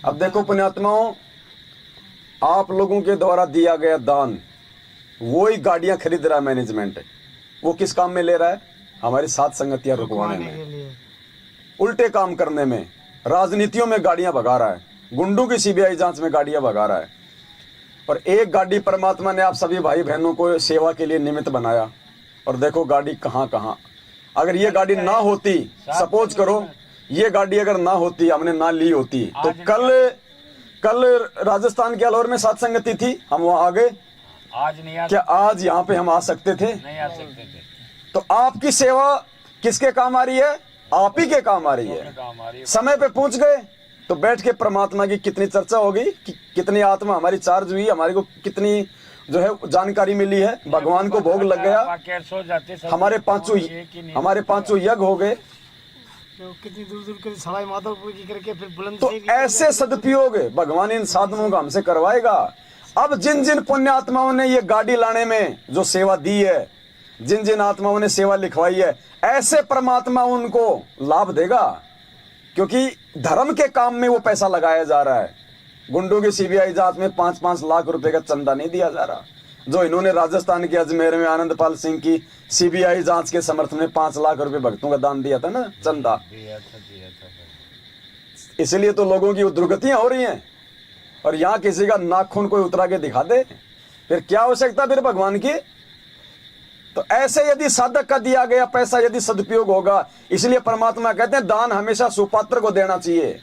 अब देखो पुण्यात्माओं, आप लोगों के द्वारा दिया गया दान, वो ही गाड़ियां खरीद रहा है मैनेजमेंट। वो किस काम में ले रहा है? हमारी साथ संगतियां रुकवाने में, उल्टे काम करने में, राजनीतियों में गाड़ियां भगा रहा है, गुंडों की सीबीआई जांच में गाड़ियां भगा रहा है। और एक गाड़ी परमात्मा ने आप सभी भाई बहनों को सेवा के लिए निमित्त बनाया, और देखो गाड़ी कहां कहां। अगर ये गाड़ी ना होती, सपोज करो ये गाड़ी अगर ना होती, हमने ना ली होती, तो कल राजस्थान के अलवर में साथ संगति थी, हम वहां आ गए, आज नहीं आ क्या आज यहाँ पे हम आ सकते थे? नहीं आ सकते थे। तो आपकी सेवा किसके काम आ रही है? आप ही के काम आ रही है। समय पे पहुंच गए तो बैठ के परमात्मा की कितनी चर्चा होगी, कितनी आत्मा हमारी चार्ज हुई, हमारे को कितनी जो है जानकारी मिली है, भगवान को भोग लग गया, हमारे पांचों यज्ञ हो गए। तो कितनी दूर दूर के सवाई माधोपुर की करके फिर बुलंद तो ऐसे सदुपयोग भगवान इन साधनों का हमसे करवाएगा। अब जिन जिन पुण्य आत्माओं ने ये गाड़ी लाने में जो सेवा दी है, जिन जिन आत्माओं ने सेवा लिखवाई है, ऐसे परमात्मा उनको लाभ देगा, क्योंकि धर्म के काम में वो पैसा लगाया जा रहा है। गुंडों की सीबीआई जांच में 5-5 लाख रुपए का चंदा नहीं दिया जा रहा, जो इन्होंने राजस्थान के अजमेर में आनंदपाल सिंह की सीबीआई जांच के समर्थन में 5 लाख रुपए भक्तों का दान दिया था ना, चंदा। इसलिए तो लोगों की दुर्गतियां हो रही हैं। और यहां किसी का नाखून कोई उतरा के दिखा दे, फिर क्या आवश्यकता फिर भगवान की? तो ऐसे यदि साधक का दिया गया पैसा यदि सदुपयोग होगा, इसलिए परमात्मा कहते हैं दान हमेशा सुपात्र को देना चाहिए,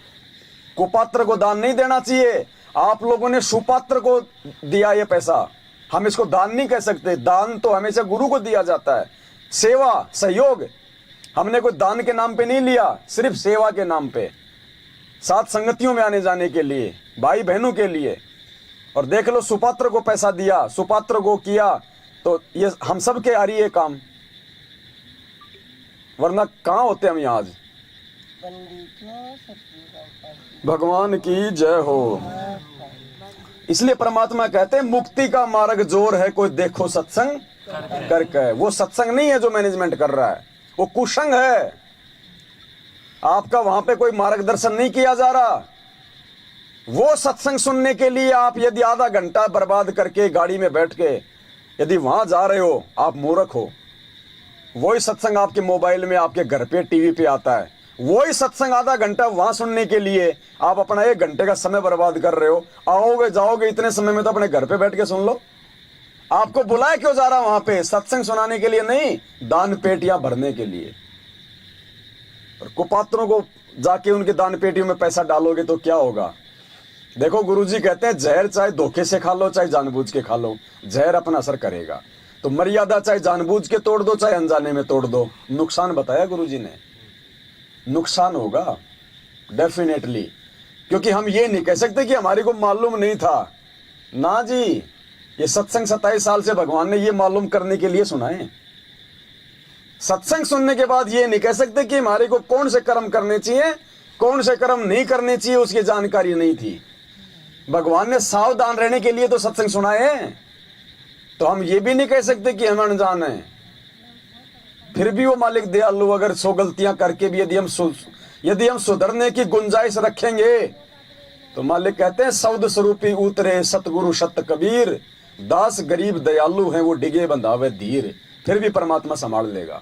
कुपात्र को दान नहीं देना चाहिए। आप लोगों ने सुपात्र को दिया ये पैसा, हम इसको दान नहीं कह सकते। दान तो हमेशा गुरु को दिया जाता है। सेवा सहयोग हमने कोई दान के नाम पे नहीं लिया, सिर्फ सेवा के नाम पे, साथ संगतियों में आने जाने के लिए, भाई बहनों के लिए। और देख लो, सुपात्र को पैसा दिया, सुपात्र को किया, तो ये हम सब के आ रही है काम, वरना कहां होते हम यहाँ आज। भगवान की जय हो। इसलिए परमात्मा कहते हैं मुक्ति का मार्ग जोर है, कोई देखो सत्संग करके। वो सत्संग नहीं है जो मैनेजमेंट कर रहा है, वो कुसंग है। आपका वहां पे कोई मार्गदर्शन नहीं किया जा रहा। वो सत्संग सुनने के लिए आप यदि आधा घंटा बर्बाद करके गाड़ी में बैठ के यदि वहां जा रहे हो, आप मूर्ख हो। वही सत्संग आपके मोबाइल में, आपके घर पे, टीवी पे आता है। वही सत्संग आधा घंटा वहां सुनने के लिए आप अपना 1 घंटे का समय बर्बाद कर रहे हो। आओगे जाओगे इतने समय में तो अपने घर पे बैठ के सुन लो। आपको बुलाया क्यों जा रहा वहां पे? सत्संग सुनाने के लिए नहीं, दान पेटियां भरने के लिए। और कुपात्रों को जाके उनके दान पेटियों में पैसा डालोगे तो क्या होगा? देखो, गुरुजी कहते हैं जहर चाहे धोखे से खा लो, चाहे जानबूझ के खा लो, जहर अपना असर करेगा। तो मर्यादा चाहे जानबूझ के तोड़ दो, चाहे अनजाने में तोड़ दो, नुकसान बताया गुरुजी ने, नुकसान होगा डेफिनेटली। क्योंकि हम ये नहीं कह सकते कि हमारे को मालूम नहीं था ना जी। ये सत्संग 27 साल से भगवान ने ये मालूम करने के लिए सुनाए। सत्संग सुनने के बाद ये नहीं कह सकते कि हमारे को कौन से कर्म करने चाहिए, कौन से कर्म नहीं करने चाहिए, उसकी जानकारी नहीं थी। भगवान ने सावधान रहने के लिए तो सत्संग सुनाए हैं। तो हम ये भी नहीं कह सकते कि हम अनजान हैं। फिर भी वो मालिक दयालु, अगर 100 गलतियां करके भी यदि हम सुधरने की गुंजाइश रखेंगे, तो मालिक कहते हैं सौद स्वरूपी उतरे सतगुरु सत कबीर, दास गरीब दयालु हैं वो डिगे बंधावे धीर। फिर भी परमात्मा संभाल लेगा।